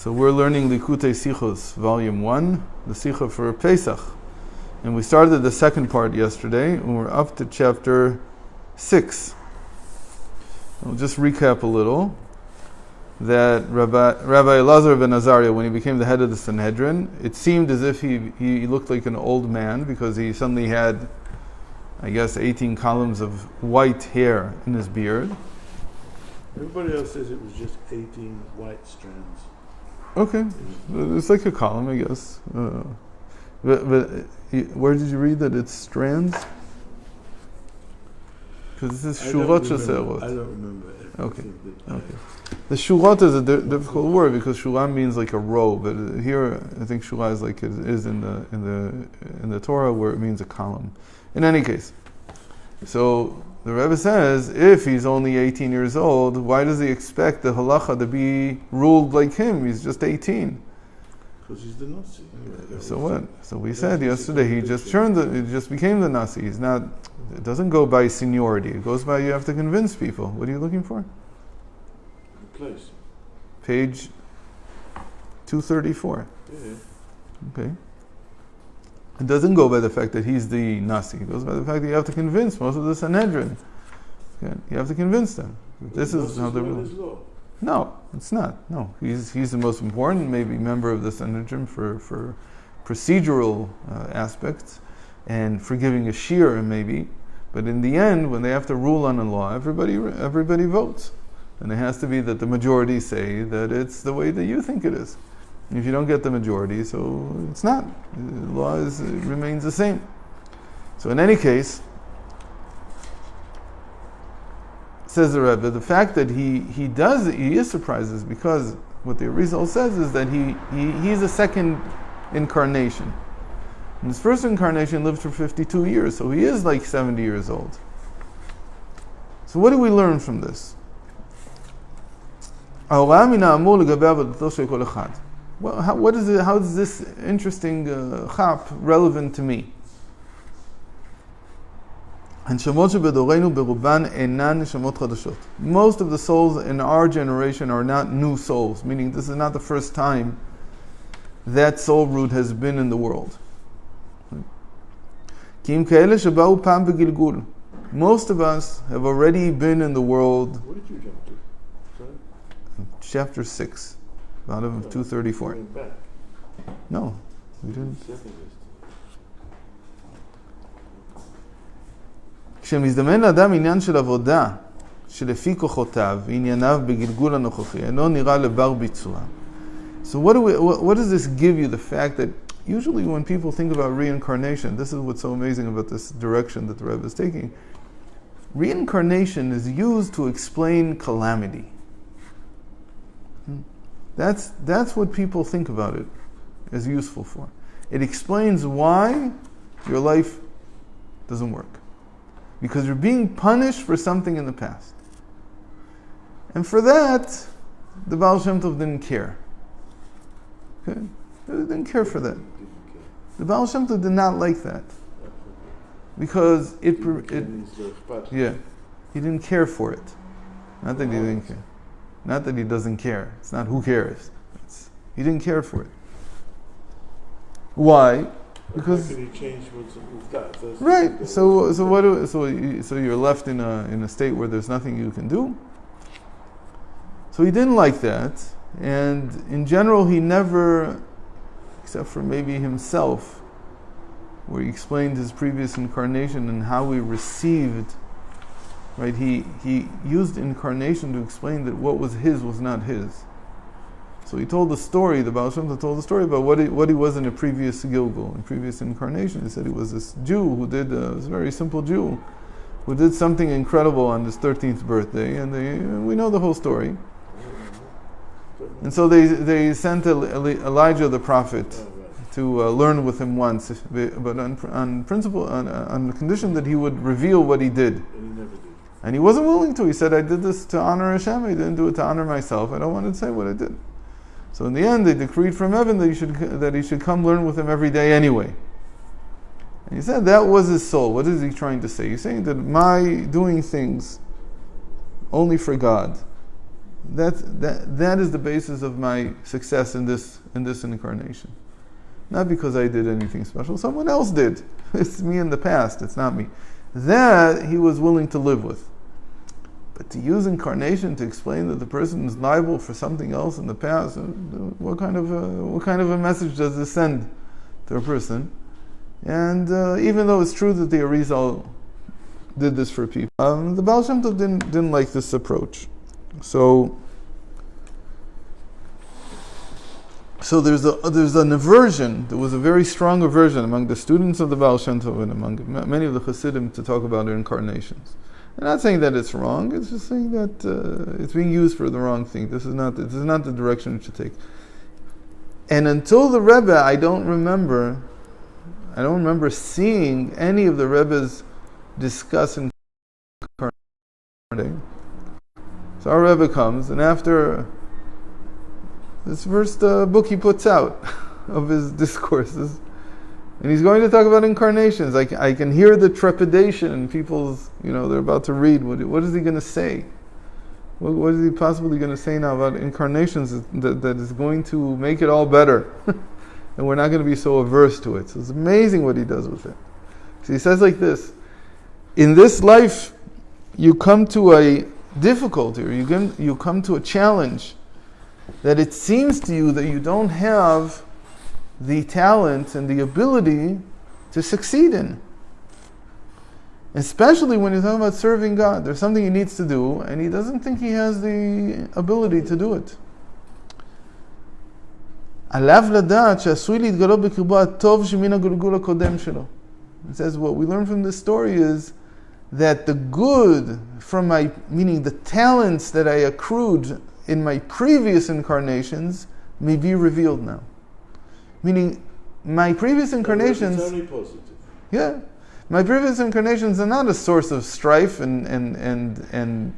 So we're learning Likkutei Sichot, Volume 1, the Sichot for Pesach. And we started the second part yesterday, and we're up to chapter 6. We'll just recap a little. That Rabbi Elazar ben Azariah, when he became the head of the Sanhedrin, it seemed as if he looked like an old man because he suddenly had, 18 columns of white hair in his beard. Everybody else says it was just 18 white strands. Okay, it's like a column, I guess. But where did you read that it's strands? Because this is shurot sheserot. I don't remember. Okay. The shurot is a difficult word because shura means like a row, but here I think shura is like it is in the Torah where it means a column. In any case, so the Rebbe says if he's only 18 years old, why does he expect the halacha to be ruled like him? He's just 18. Because he's the Nasi. So what? So we said yesterday he just became the Nasi. He's not. It doesn't go by seniority. It goes by you have to convince people. What are you looking for? The place. Page 234. Yeah. Okay. It doesn't go by the fact that he's the Nasi. It goes by the fact that you have to convince most of the Sanhedrin. Okay? You have to convince them. This is how they rule. No, it's not. No, he's the most important, maybe member of the Sanhedrin for procedural aspects and for giving a shir, maybe. But in the end, when they have to rule on a law, everybody votes, and it has to be that the majority say that it's the way that you think it is. If you don't get the majority, so it's not. The law remains the same. So in any case, says the Rebbe, the fact that he is surprised because what the Arizal says is that he's a second incarnation. And his first incarnation lived for 52 years, so he is like 70 years old. So what do we learn from this? Well, how is this interesting chap relevant to me? Most of the souls in our generation are not new souls, meaning this is not the first time that soul root has been in the world. Most of us have already been in the world. What did you jump to? Sorry? Chapter 6, out of 234. No, we didn't. כשמזדמן לאדם עניין של עבודה שלפי כוחותיו וענייניו בגלגול הנוכחי אינו נראה לבר ביצוע. So what does this give you? The fact that usually when people think about reincarnation, this is what's so amazing about this direction that the Rebbe is taking. Reincarnation is used to explain calamity. That's what people think about it as useful for. It explains why your life doesn't work. Because you're being punished for something in the past. And for that, the Ba'al Shem Tov didn't care. Okay? He didn't care for that. The Ba'al Shem Tov did not like that. Because he didn't care for it. Not that he didn't care. Not that he doesn't care. It's not who cares. He didn't care for it. Why? Because how can he change what's that? Right. So you're left in a state where there's nothing you can do. So he didn't like that, and in general he never, except for maybe himself, where he explained his previous incarnation and how he received. Right. He used incarnation to explain that what was his was not his. So he told the story, the Ba'al Shem Tov told the story about what he was in a previous Gilgul, in previous incarnation. He said he was this Jew who did, was a very simple Jew, who did something incredible on his 13th birthday, and we know the whole story. And so they sent Elijah the prophet to learn with him once, but on principle, on the condition that he would reveal what he did. And he never did. And he wasn't willing to. He said, I did this to honor Hashem, I didn't do it to honor myself. I don't want to say what I did. So in the end, they decreed from heaven that he should come learn with him every day anyway. And he said that was his soul. What is he trying to say? He's saying that my doing things only for God That is the basis of my success in this incarnation. Not because I did anything special, someone else did. It's me in the past, it's not me. That he was willing to live with. But to use incarnation to explain that the person is liable for something else in the past, what kind of a message does this send to a person? And even though it's true that the Arizal did this for people, the Ba'al Shem Tov didn't like this approach. So there's an aversion. There was a very strong aversion among the students of the Ba'al Shem Tov and among many of the Hasidim to talk about incarnations. I'm not saying that it's wrong. It's just saying that it's being used for the wrong thing. This is not the direction it should take. And until the Rebbe, I don't remember seeing any of the Rebbes discuss incarnation. So our Rebbe comes, and after this first book he puts out of his discourses, and he's going to talk about incarnations. I can hear the trepidation in people's, they're about to read. What is he going to say? What is he possibly going to say now about incarnations that is going to make it all better? And we're not going to be so averse to it. So it's amazing what he does with it. So he says like this: in this life, you come to a difficulty, or you come to a challenge that it seems to you that you don't have the talent and the ability to succeed in. Especially when you're talking about serving God. There's something he needs to do, and he doesn't think he has the ability to do it. It says what we learn from this story is that the good from meaning the talents that I accrued in my previous incarnations may be revealed now. Meaning, my previous incarnations... It's only positive. Yeah. My previous incarnations are not a source of strife and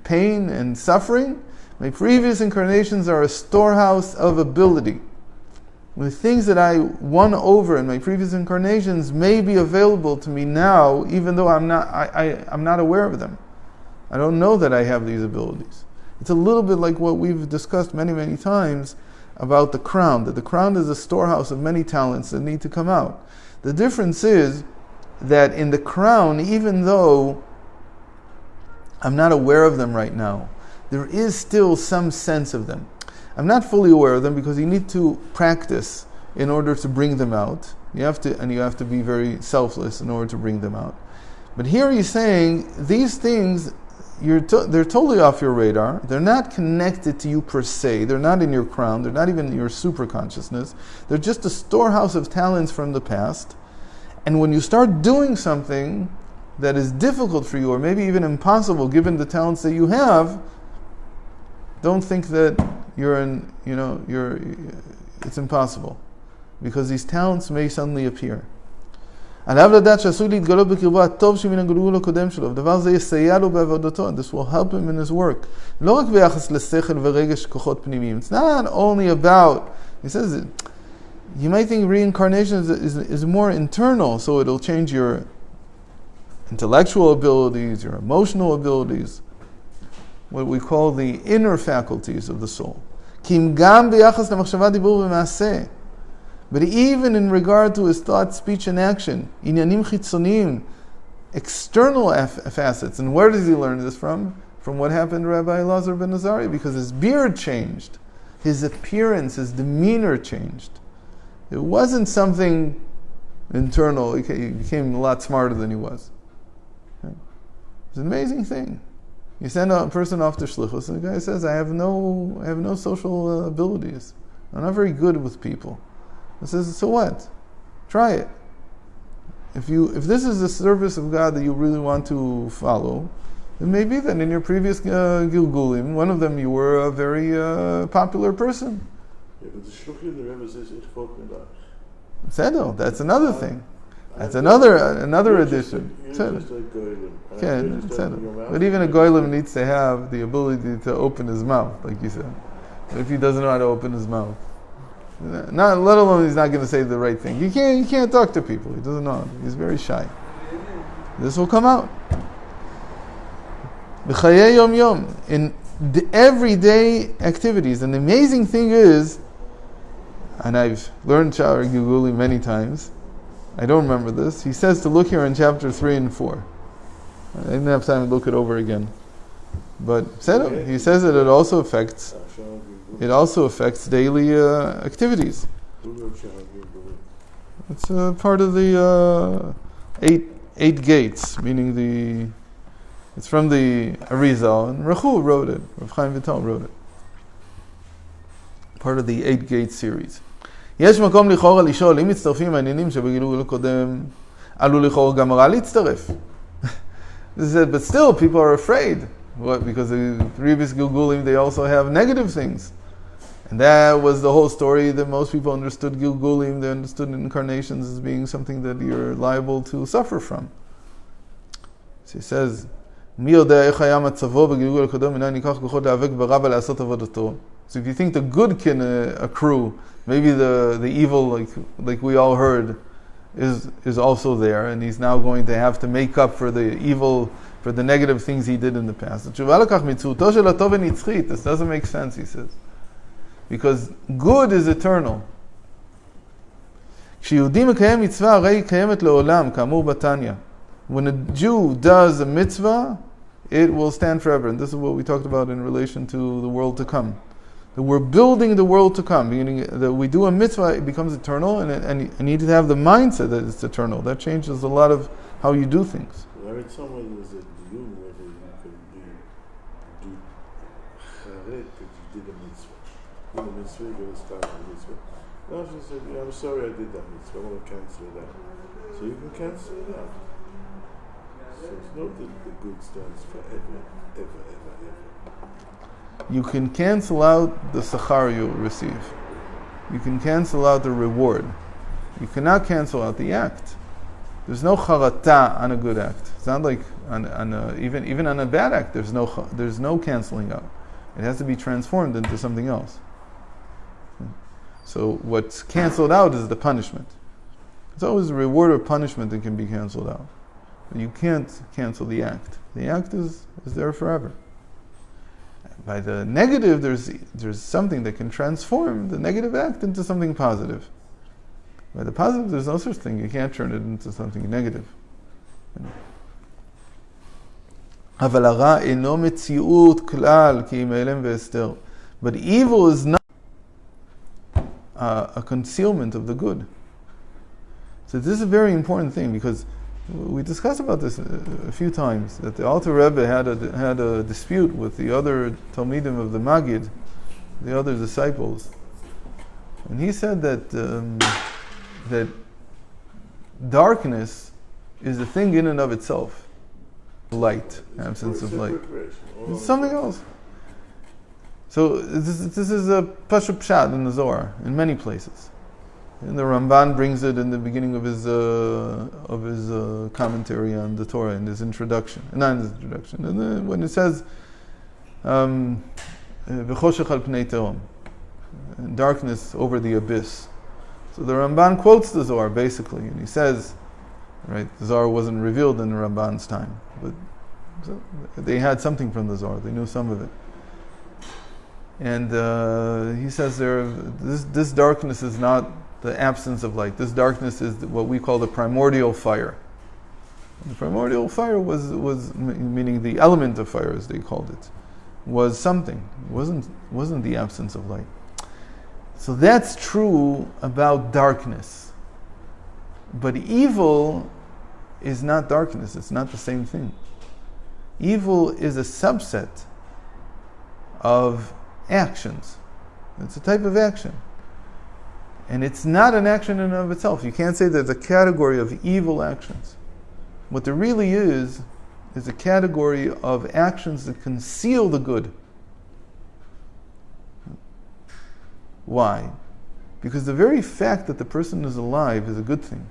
pain and suffering. My previous incarnations are a storehouse of ability. The things that I won over in my previous incarnations may be available to me now, even though I'm not aware of them. I don't know that I have these abilities. It's a little bit like what we've discussed many, many times about the crown, that the crown is a storehouse of many talents that need to come out. The difference is that in the crown, even though I'm not aware of them right now, there is still some sense of them. I'm not fully aware of them because you need to practice in order to bring them out. You have to be very selfless in order to bring them out. But here he's saying these things, they're totally off your radar. They're not connected to you per se. They're not in your crown. They're not even in your super consciousness. They're just a storehouse of talents from the past. And when you start doing something that is difficult for you, or maybe even impossible given the talents that you have, don't think that it's impossible, because these talents may suddenly appear. This will help him in his work. It's not only about, he says, you might think reincarnations is more internal, so it'll change your intellectual abilities, your emotional abilities, what we call the inner faculties of the soul. But even in regard to his thought, speech, and action, external facets. And where does he learn this from? From what happened to Rabbi Elazar ben Azariah, because his beard changed, his appearance, his demeanor changed. It wasn't something internal. He became a lot smarter than he was. Okay? It's an amazing thing. You send a person off to shlichus, and the guy says, I have no social abilities. I'm not very good with people. He says, so what? Try it. If this is the service of God that you really want to follow, then maybe then in your previous Gilgulim, one of them you were a very popular person. Yeah, but the shluchim, the Rebbe says, it folk medach. That's another thing. That's another addition. You're just a goylem. But even a goylem needs to have the ability to open his mouth, like you said. But if he doesn't know how to open his mouth, let alone he's not going to say the right thing. He can't talk to people. He doesn't know. He's very shy. This will come out. In the everyday activities. And the amazing thing is, and I've learned Sha'ar Gilguli many times, I don't remember this, he says to look here in chapter 3 and 4. I didn't have time to look it over again. But he says that it also affects daily activities. It's part of the eight gates, meaning it's from the Arizal, and Rachu wrote it, Rav Chaim Vital wrote it. Part of the 8 gate series. יש מקום לכאורה לשאול, אם מצטרפים העניינים שבגילוי הקודם, עלו לכאורה גם רע להצטרף. But still, people are afraid. What? Because the previous Gilgulim, they also have negative things. And that was the whole story that most people understood Gilgulim, they understood incarnations as being something that you're liable to suffer from. So he says, מי יודע איך היה מצבו בגלגול הקודם, מנין ניקח כוחות להיאבק ברע ולעשות עבודתו. So if you think the good can accrue, maybe the evil, like we all heard, is also there, and he's now going to have to make up for the evil, for the negative things he did in the past. This doesn't make sense, he says. Because good is eternal. When a Jew does a mitzvah, it will stand forever. And this is what we talked about in relation to the world to come. That we're building the world to come, meaning that we do a mitzvah, it becomes eternal, and you need to have the mindset that it's eternal. That changes a lot of how you do things. I read somewhere there was a deal whether you could do charet if you did a mitzvah. You did a mitzvah, you're going to start a mitzvah. No, she said, I'm sorry I did that mitzvah, I want to cancel it out. So you can cancel it out. So it's not that the good stands forever, ever, ever, ever. You can cancel out the sachar you'll receive. You can cancel out the reward. You cannot cancel out the act. There's no charata on a good act. It's not like even on a bad act. There's no canceling out. It has to be transformed into something else. So what's canceled out is the punishment. It's always a reward or punishment that can be canceled out. But you can't cancel the act. The act is there forever. By the negative, there's something that can transform the negative act into something positive. By the positive, there's no such thing. You can't turn it into something negative. But evil is not a concealment of the good. So this is a very important thing, because we discussed about this a few times, that the Alter Rebbe had a dispute with the other Talmidim of the Magid, the other disciples, and he said that that darkness is a thing in and of itself. Light, absence of light. It's something else. So this is a Pashup Pshat in the Zohar, in many places. And the Ramban brings it in the beginning of his commentary on the Torah, in his introduction. Not in his introduction. And then when it says, "V'choshech al pnei tehom," darkness over the abyss. So the Ramban quotes the Zohar basically, and he says, right, the Zohar wasn't revealed in the Ramban's time, but they had something from the Zohar. They knew some of it. And he says this darkness is not the absence of light. This darkness is what we call the primordial fire. And the primordial fire was meaning the element of fire, as they called it, was something. It wasn't the absence of light. So that's true about darkness. But evil is not darkness. It's not the same thing. Evil is a subset of actions. It's a type of action. And it's not an action in and of itself. You can't say there's a category of evil actions. What there really is a category of actions that conceal the good. Why? Because the very fact that the person is alive is a good thing.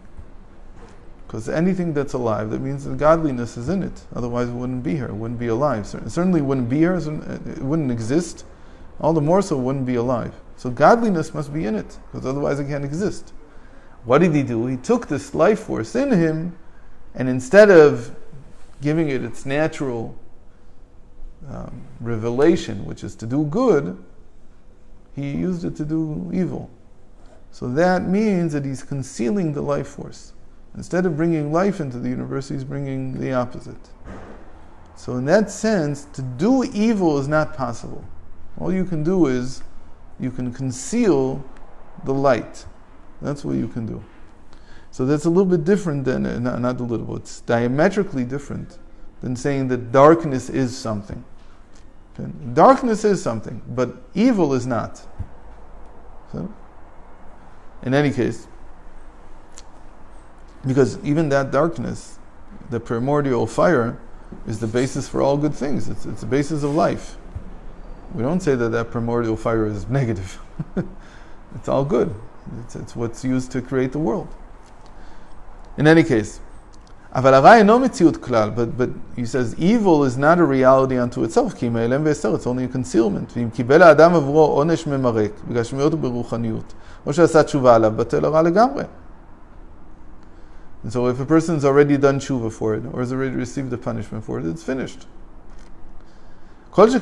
Because anything that's alive, that means that godliness is in it. Otherwise it wouldn't be here, it wouldn't be alive. It certainly wouldn't be here, it wouldn't exist. All the more so it wouldn't be alive. So godliness must be in it, because otherwise it can't exist. What did he do? He took this life force in him, and instead of giving it its natural revelation, which is to do good, he used it to do evil. So that means that he's concealing the life force. Instead of bringing life into the universe, he's bringing the opposite. So in that sense, to do evil is not possible. All you can do is, you can conceal the light. That's what you can do. So that's a little bit different than, not a little bit, it's diametrically different than saying that darkness is something. Okay? Darkness is something, but evil is not. So, in any case, because even that darkness, the primordial fire, is the basis for all good things. It's the basis of life. We don't say that primordial fire is negative. It's all good. It's what's used to create the world. In any case, but he says evil is not a reality unto itself. It's only a concealment. And so if a person's already done tshuva for it, or has already received the punishment for it, it's finished. All the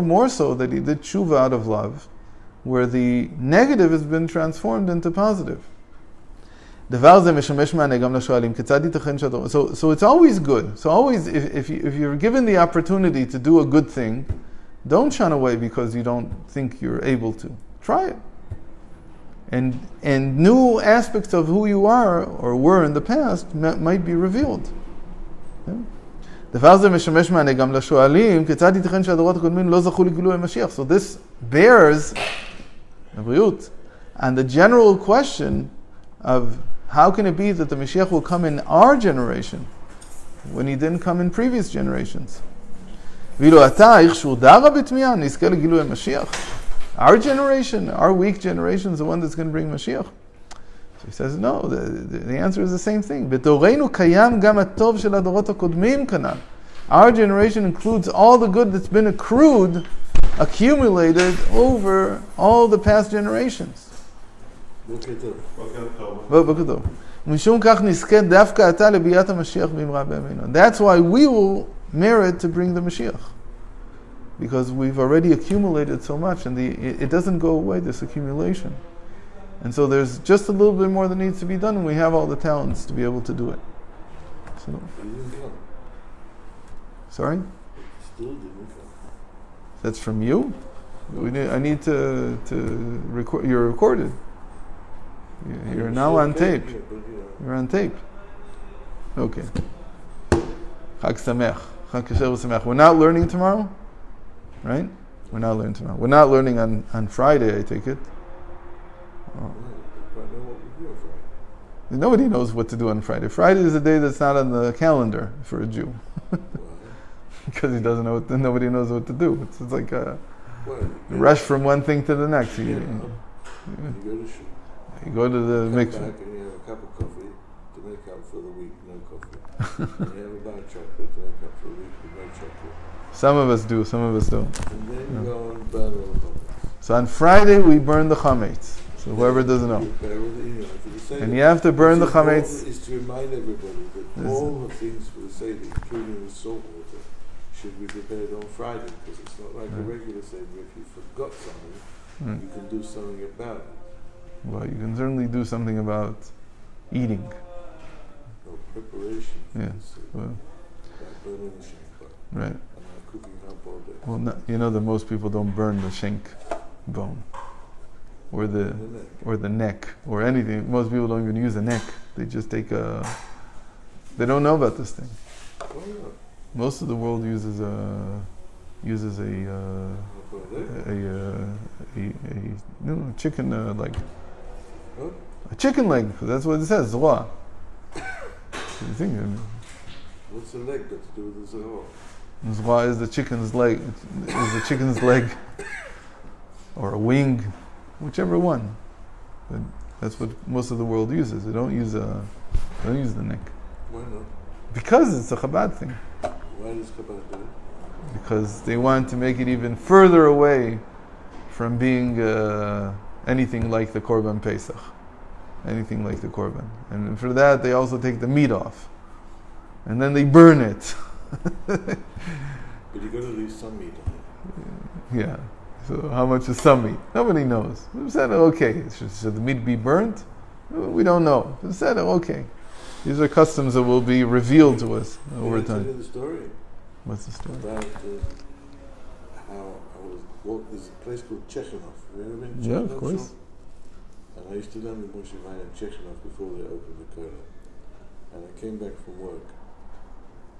more so that he did tshuva out of love, where the negative has been transformed into positive. So it's always good. So always, if you're given the opportunity to do a good thing, don't shun away because you don't think you're able to. Try it. And new aspects of who you are or were in the past might be revealed. So this bears on the general question of how can it be that the Mashiach will come in our generation when he didn't come in previous generations. Our generation, our weak generation, is the one that's going to bring Mashiach. So he says, no, the answer is the same thing. Our generation includes all the good that's been accumulated over all the past generations. That's why we will merit to bring the Mashiach. Because we've already accumulated so much, and it doesn't go away, this accumulation. And so there's just a little bit more that needs to be done, and we have all the talents to be able to do it. So, sorry? That's from you? I need to record. You're recorded. You're now on tape. You're on tape. Okay. Chag Sameach. Chag Kasher V'Sameach. We're not learning tomorrow? Right? We're not learning tomorrow. We're not learning on Friday, I take it. Oh. Nobody knows what to do on Friday. Friday is a day that's not on the calendar for a Jew. Because he doesn't know nobody knows what to do. It's like a rush from one thing to the next. You go to the mikveh. And you have a cup of coffee to make up for the week, no coffee. And you have a bar of chocolate to make up for the week with no chocolate. Some of us do, some of us don't. And then you go and burn all the chametz. So on Friday we burn the chametz. So whoever doesn't know. And you have to burn the chametz. Is to remind everybody that all the things for the Seder, including the salt water, should be prepared on Friday, because it's not like a regular Seder. If you forgot something, you can do something about it. Well, you can certainly do something about eating. No preparation. Yes. Well, like burning the shank. Right. And cooking up all day. Well, no, you know that most people don't burn the shank bone, or the neck, or anything. Most people don't even use a neck. They just take a. They don't know about this thing. Oh, yeah. Most of the world uses a chicken leg. Huh? A chicken leg. That's what it says. Zwa. What's the leg got to do with the zahor? Zwa is the chicken's leg. Is the chicken's leg, or a wing, whichever one. But that's what most of the world uses. They don't use the neck. Why not? Because it's a Chabad thing. Why does Chabad do it? Because they want to make it even further away from being anything like the Korban Pesach. Anything like the Korban. And for that they also take the meat off. And then they burn it. But you got to leave some meat on it. Yeah. So how much is some meat? Nobody knows. We said, okay, should the meat be burnt? We don't know. We said, okay. These are customs that will be revealed to us over Tell you time. the story What's the story? about how I was there's a place called Chechenov. Have you ever been to Yeah, Chechenov? of course. And I used to learn with Moshe Vine and Chechenov before they opened the Kola. And I came back from work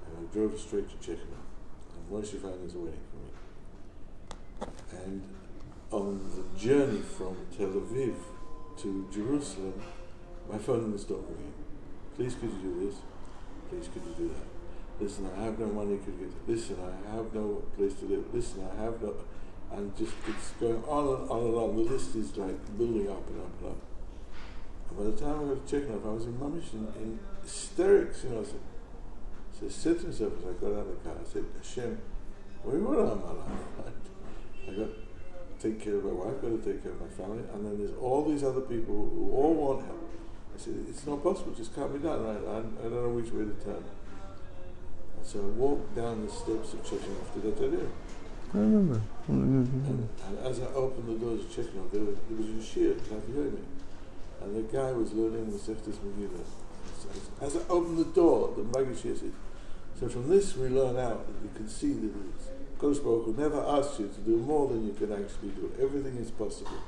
and I drove straight to Chechenov. And Moshe Vine is waiting for me. And on the journey from Tel Aviv to Jerusalem, my phone was not ringing. Please could you do this? Please could you do that? Listen, I have no money, could you get it? Listen, I have no place to live. Listen, I have no... And just, it's going on and on. The list is like building up and up and up. And by the time I got to Chechenov, I was in mamish in hysterics, you know. So I said to myself as I got out of the car, I said, Hashem, where are you in my life? I got to take care of my wife, got to take care of my family, and then there's all these other people who all want help. I said, it's not possible, it just can't be done, right? I don't know which way to turn. And so I walked down the steps of Chechenov to that area. I remember. And as I opened the doors of Chechenov, there was a shiur, me. And the guy was learning the Seftis Megillah. As I opened the door, the Maggid said, so from this we learn out that you can see that Kodesh Baruch Hu never asks you to do more than you can actually do. Everything is possible.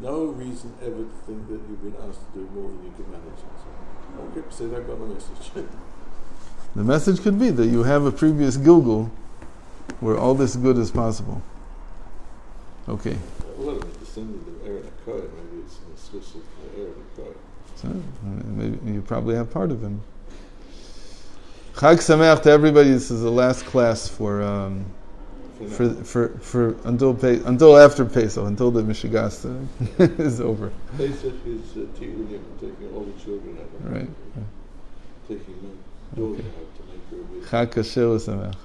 No reason ever to think that you've been asked to do more than you can manage. So, okay, so I got the message. The message could be that you have a previous Gilgul where all this good is possible. Okay. Well, I'm a descendant of Aaron HaKohen. Maybe it's an exclusive for Aaron HaKohen. So, maybe you probably have part of him. Chag Sameach to everybody. This is the last class for until after Pesach, until the Mishigas is over. Pesach is Tirulim, taking all the children out. Right. Taking my daughter out to make her a big. Chag Kasher Sameach.